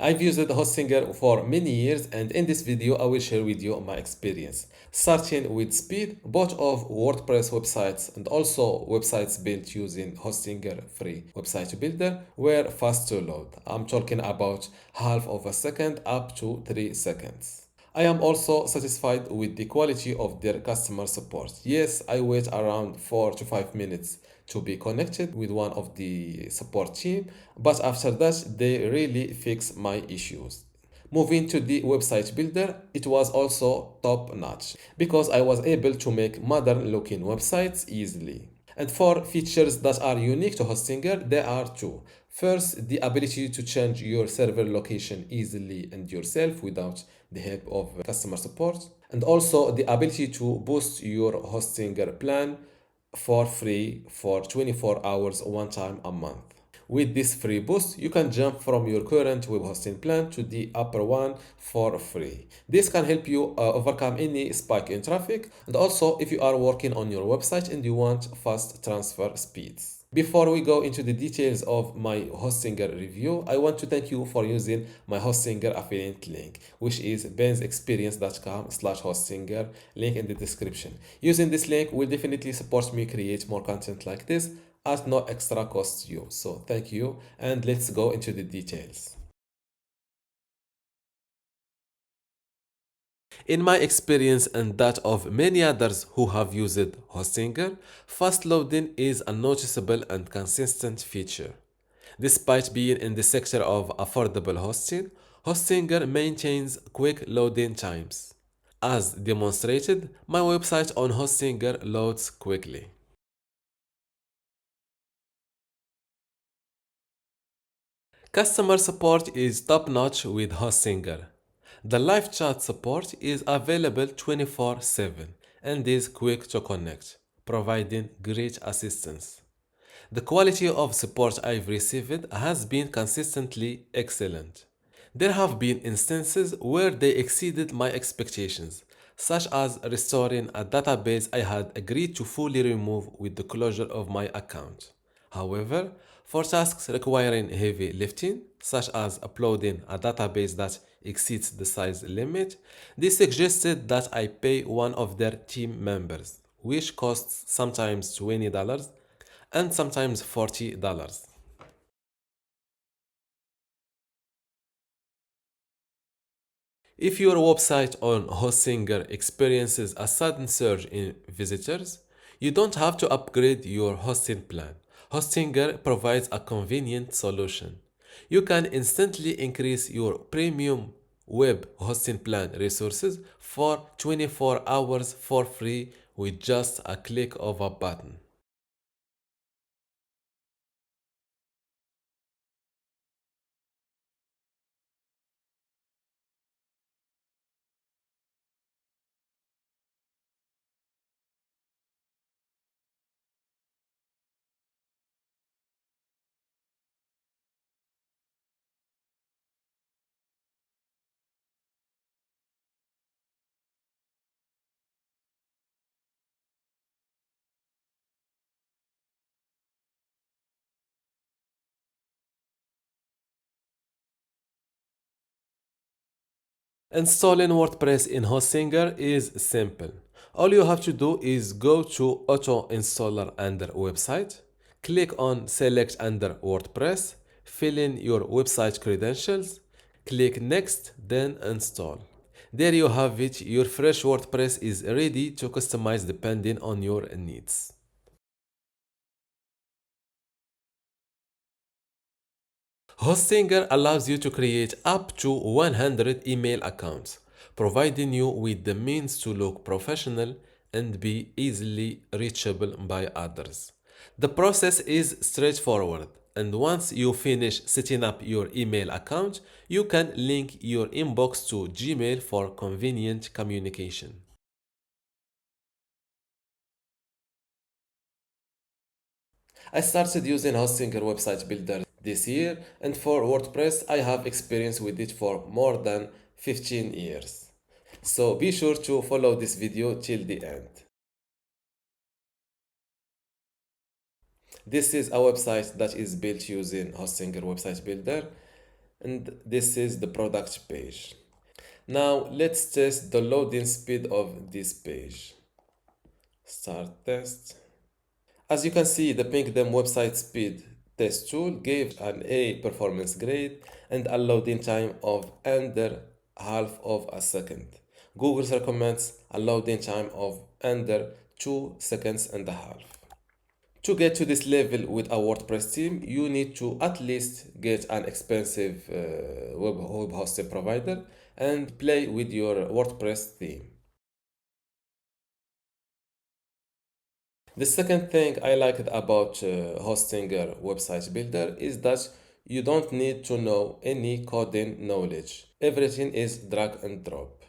I've used Hostinger for many years, and in this video I will share with you my experience. Starting with speed, both of WordPress websites and also websites built using Hostinger free website builder were fast to load. I'm talking about half of a second up to 3 seconds. I am also satisfied with the quality of their customer support. Yes, I wait around 4 to 5 minutes to be connected with one of the support team, but after that they really fix my issues. Moving to the website builder, it was also top notch because I was able to make modern looking websites easily. And for features that are unique to Hostinger, there are two. First, the ability to change your server location easily and yourself without the help of customer support. And also the ability to boost your Hostinger plan for free for 24 hours one time a month. With this free boost, you can jump from your current web hosting plan to the upper one for free. This can help you overcome any spike in traffic, and also if you are working on your website and you want fast transfer speeds. Before we go into the details of my Hostinger review, I want to thank you for using my Hostinger affiliate link, which is bensexperience.com/Hostinger, link in the description. Using this link will definitely support me create more content like this at no extra cost to you. So thank you, and let's go into the details. In my experience and that of many others who have used Hostinger, fast loading is a noticeable and consistent feature. Despite being in the sector of affordable hosting, Hostinger maintains quick loading times. As demonstrated, my website on Hostinger loads quickly. Customer support is top-notch with Hostinger. The live chat support is available 24/7 and is quick to connect, providing great assistance. The quality of support I've received has been consistently excellent. There have been instances where they exceeded my expectations, such as restoring a database I had agreed to fully remove with the closure of my account. However, for tasks requiring heavy lifting, such as uploading a database that exceeds the size limit, they suggested that I pay one of their team members, which costs sometimes $20 and sometimes $40. If your website on Hostinger experiences a sudden surge in visitors, you don't have to upgrade your hosting plan. Hostinger provides a convenient solution. You can instantly increase your premium web hosting plan resources for 24 hours for free with just a click of a button. Installing WordPress in Hostinger is simple. All you have to do is go to Auto Installer under Website, click on Select under WordPress, fill in your website credentials, click Next, then Install. There you have it, your fresh WordPress is ready to customize depending on your needs. Hostinger allows you to create up to 100 email accounts, providing you with the means to look professional and be easily reachable by others. The process is straightforward, and once you finish setting up your email account, you can link your inbox to Gmail for convenient communication. I started using Hostinger website builder this year, and for WordPress, I have experience with it for more than 15 years. So be sure to follow this video till the end. This is a website that is built using Hostinger website builder. And this is the product page. Now let's test the loading speed of this page. Start test. As you can see, the Pingdom website speed test tool gave an A performance grade and a loading time of under half of a second. Google recommends a loading time of under 2 seconds and a half. To get to this level with a WordPress team, you need to at least get an expensive web hosting provider and play with your WordPress theme. The second thing I liked about Hostinger website builder is that you don't need to know any coding knowledge. Everything is drag and drop.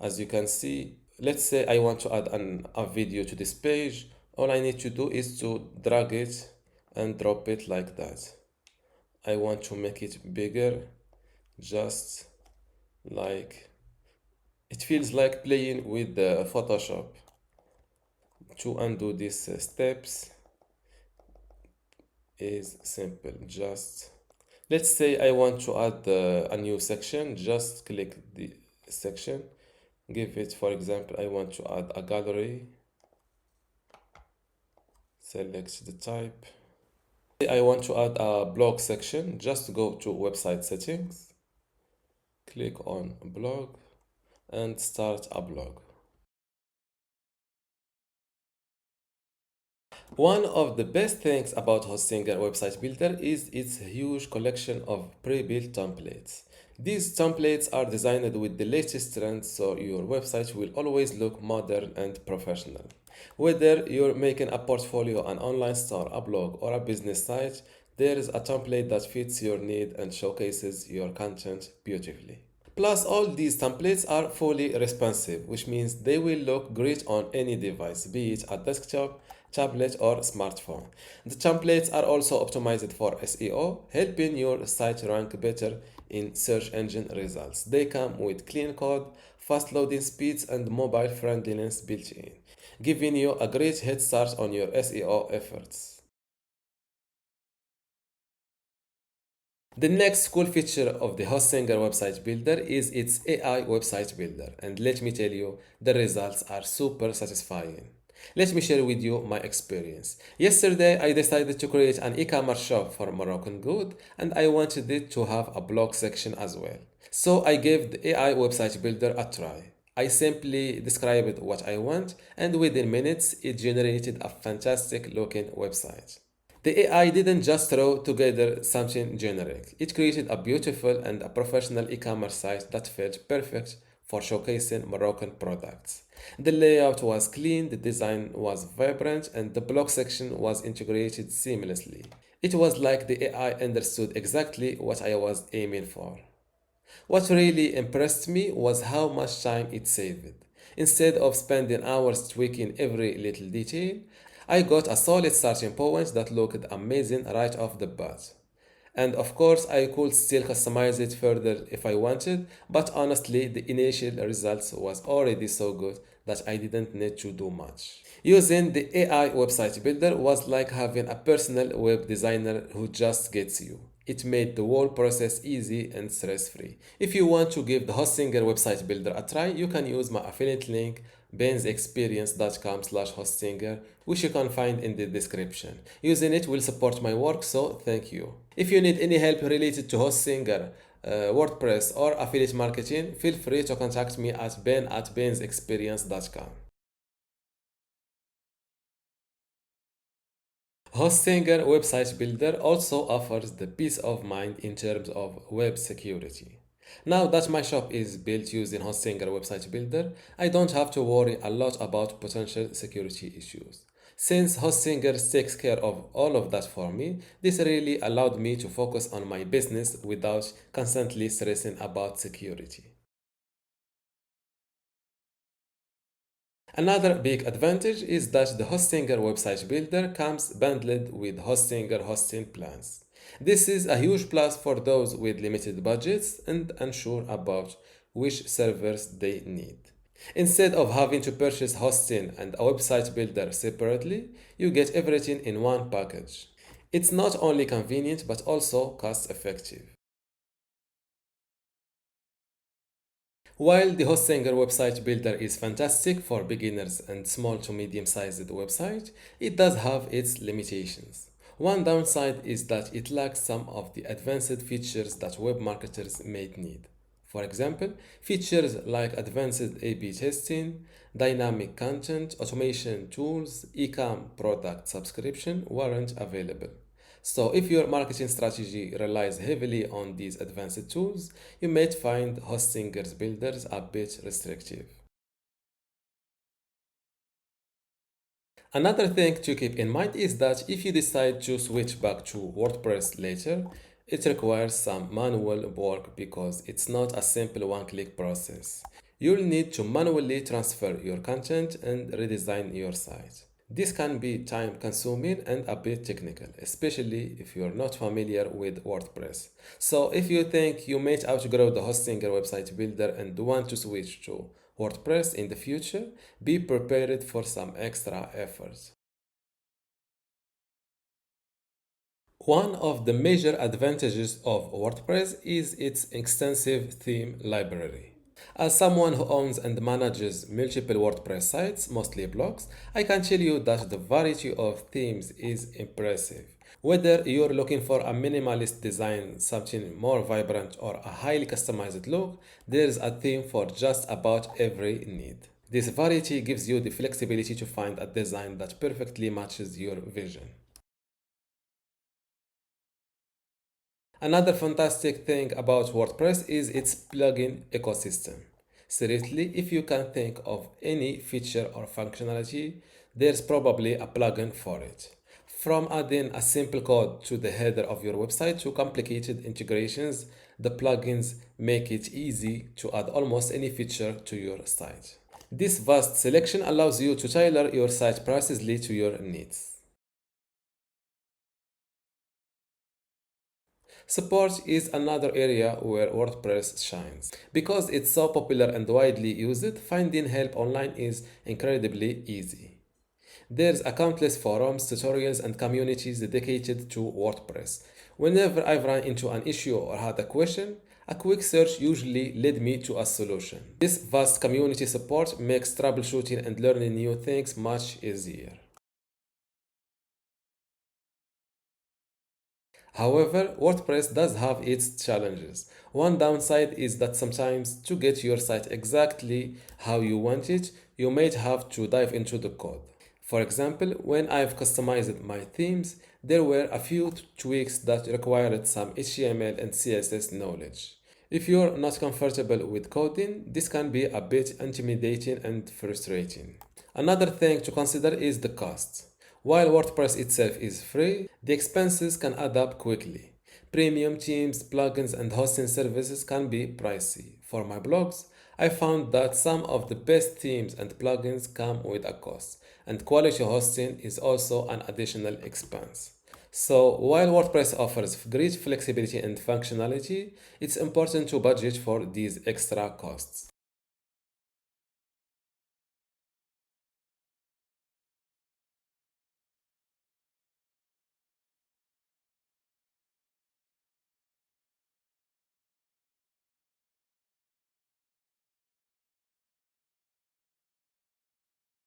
As you can see, let's say I want to add a video to this page. All I need to do is to drag it and drop it like that. I want to make it bigger, just like it feels like playing with the Photoshop. To undo these steps is simple. Just let's say I want to add a new section. Just click the section, give it, for example, I want to add a gallery. Select the type. I want to add a blog section. Just go to website settings, click on blog and start a blog. One of the best things about Hostinger Website Builder is its huge collection of pre-built templates. These templates are designed with the latest trends, so your website will always look modern and professional. Whether you're making a portfolio, an online store, a blog, or a business site, there is a template that fits your need and showcases your content beautifully. Plus, all these templates are fully responsive, which means they will look great on any device, be it a desktop, tablet, or smartphone. The templates are also optimized for SEO, helping your site rank better in search engine results. They come with clean code, fast loading speeds, and mobile friendliness built in, giving you a great head start on your SEO efforts. The next cool feature of the Hostinger website builder is its AI website builder, and let me tell you, the results are super satisfying. Let me share with you my experience. Yesterday, I decided to create an e-commerce shop for Moroccan good, and I wanted it to have a blog section as well. So I gave the AI website builder a try. I simply described what I want, and within minutes, it generated a fantastic looking website. The AI didn't just throw together something generic. It created a beautiful and a professional e-commerce site that felt perfect for showcasing Moroccan products. The layout was clean, the design was vibrant, and the blog section was integrated seamlessly. It was like the AI understood exactly what I was aiming for. What really impressed me was how much time it saved. Instead of spending hours tweaking every little detail, I got a solid starting point that looked amazing right off the bat. And of course, I could still customize it further if I wanted, but honestly, the initial results was already so good that I didn't need to do much. Using the AI website builder was like having a personal web designer who just gets you. It made the whole process easy and stress-free. If you want to give the Hostinger website builder a try, you can use my affiliate link bensexperience.com/hostinger, which you can find in the description. Using it will support my work, so thank you. If you need any help related to Hostinger, WordPress, or affiliate marketing, feel free to contact me at ben@bensexperience.com. Hostinger Website Builder also offers the peace of mind in terms of web security. Now that my shop is built using Hostinger Website Builder, I don't have to worry a lot about potential security issues. Since Hostinger takes care of all of that for me, this really allowed me to focus on my business without constantly stressing about security. Another big advantage is that the Hostinger website builder comes bundled with Hostinger hosting plans. This is a huge plus for those with limited budgets and unsure about which servers they need. Instead of having to purchase hosting and a website builder separately, you get everything in one package. It's not only convenient but also cost effective. While the Hostinger website builder is fantastic for beginners and small to medium sized websites, it does have its limitations. One downside is that it lacks some of the advanced features that web marketers may need. For example, features like advanced A/B testing, dynamic content, automation tools, e-com product subscription weren't available. So if your marketing strategy relies heavily on these advanced tools, you might find Hostinger's builders a bit restrictive. Another thing to keep in mind is that if you decide to switch back to WordPress later, it requires some manual work because it's not a simple one-click process. You'll need to manually transfer your content and redesign your site. This can be time consuming and a bit technical, especially if you're not familiar with WordPress. So, if you think you might outgrow the Hostinger website builder and want to switch to WordPress in the future, be prepared for some extra effort. One of the major advantages of WordPress is its extensive theme library. As someone who owns and manages multiple WordPress sites, mostly blogs, I can tell you that the variety of themes is impressive. Whether you're looking for a minimalist design, something more vibrant, or a highly customized look, there's a theme for just about every need. This variety gives you the flexibility to find a design that perfectly matches your vision. Another fantastic thing about WordPress is its plugin ecosystem. Seriously, if you can think of any feature or functionality, there's probably a plugin for it. From adding a simple code to the header of your website to complicated integrations, the plugins make it easy to add almost any feature to your site. This vast selection allows you to tailor your site precisely to your needs. Support is another area where WordPress shines. Because it's so popular and widely used, finding help online is incredibly easy. There's a countless forums, tutorials, and communities dedicated to WordPress. Whenever I've run into an issue or had a question, a quick search usually led me to a solution. This vast community support makes troubleshooting and learning new things much easier. However, WordPress does have its challenges. One downside is that sometimes to get your site exactly how you want it, you might have to dive into the code. For example, when I've customized my themes, there were a few tweaks that required some HTML and CSS knowledge. If you're not comfortable with coding, this can be a bit intimidating and frustrating. Another thing to consider is the cost. While WordPress itself is free, the expenses can add up quickly. Premium themes, plugins, and hosting services can be pricey. For my blogs, I found that some of the best themes and plugins come with a cost, and quality hosting is also an additional expense. So, while WordPress offers great flexibility and functionality, it's important to budget for these extra costs.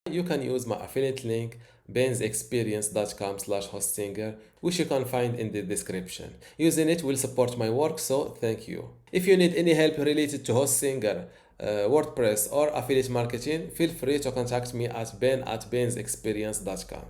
You can use my affiliate link bensexperience.com/hostinger, which you can find in the description. Using it will support my work, so thank you. If you need any help related to Hostinger, WordPress, or affiliate marketing, feel free to contact me at ben@bensexperience.com.